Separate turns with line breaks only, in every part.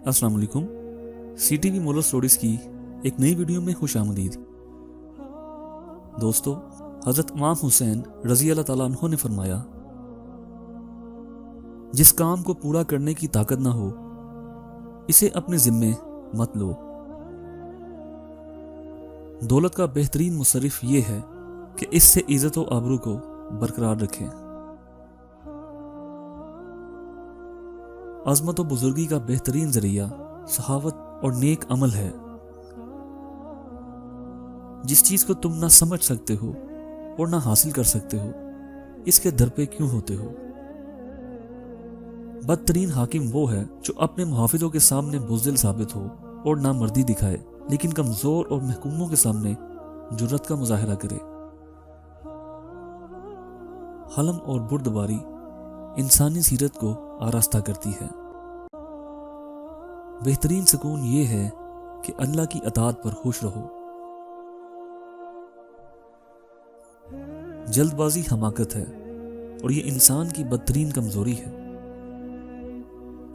अस्सलाम वालेकुम। CTV moral stories की एक नई वीडियो में खुश आमदीद। दोस्तों, हज़रत इमाम हुसैन रज़ी अल्लाह तआला अन्हु ने फरमाया, जिस काम को पूरा करने की ताकत ना हो इसे अपने जिम्मे मत लो। दौलत का बेहतरीन मुसर्रिफ ये है कि इससे इज्जत व आबरू को बरकरार रखें। अज़मत व बुजुर्गी का बेहतरीन जरिया सहावत और नेक अमल है। जिस चीज को तुम ना समझ सकते हो और ना हासिल कर सकते हो, इसके दर पे क्यों होते हो। बदतरीन हाकिम वो है जो अपने मुहाफिजों के सामने बुज़दिल साबित हो और नामर्दी दिखाए, लेकिन कमजोर और महकूमों के सामने जुर्रत का मुजाहिरा करे। हलम और बुर्दबारी इंसानी सीरत को आरास्ता करती है। बेहतरीन सुकून ये है कि अल्लाह की अताअत पर खुश रहो। जल्दबाजी हमाकत है और ये इंसान की बदतरीन कमजोरी है।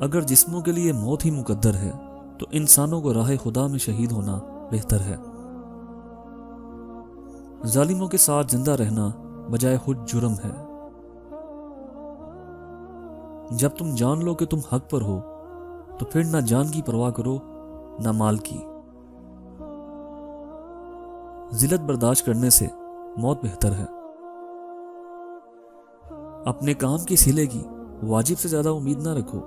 अगर जिस्मों के लिए मौत ही मुकद्दर है तो इंसानों को राह खुदा में शहीद होना बेहतर है। जालिमों के साथ जिंदा रहना बजाय खुद जुर्म है। जब तुम जान लो कि तुम हक पर हो तो फिर ना जान की परवाह करो ना माल की। जिल्लत बर्दाश्त करने से मौत बेहतर है। अपने काम की सिले की वाजिब से ज्यादा उम्मीद ना रखो।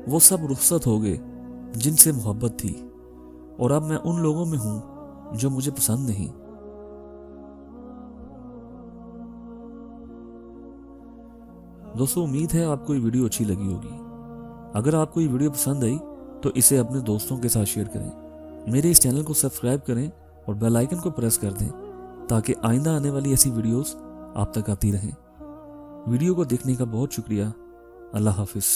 वो सब रुखसत हो गए जिनसे मोहब्बत थी और अब मैं उन लोगों में हूं जो मुझे पसंद नहीं। दोस्तों, उम्मीद है आपको ये वीडियो अच्छी लगी होगी। अगर आपको ये वीडियो पसंद आई तो इसे अपने दोस्तों के साथ शेयर करें। मेरे इस चैनल को सब्सक्राइब करें और बेल आइकन को प्रेस कर दें ताकि आइंदा आने वाली ऐसी वीडियोस आप तक आती रहें। वीडियो को देखने का बहुत शुक्रिया। अल्लाह हाफिज।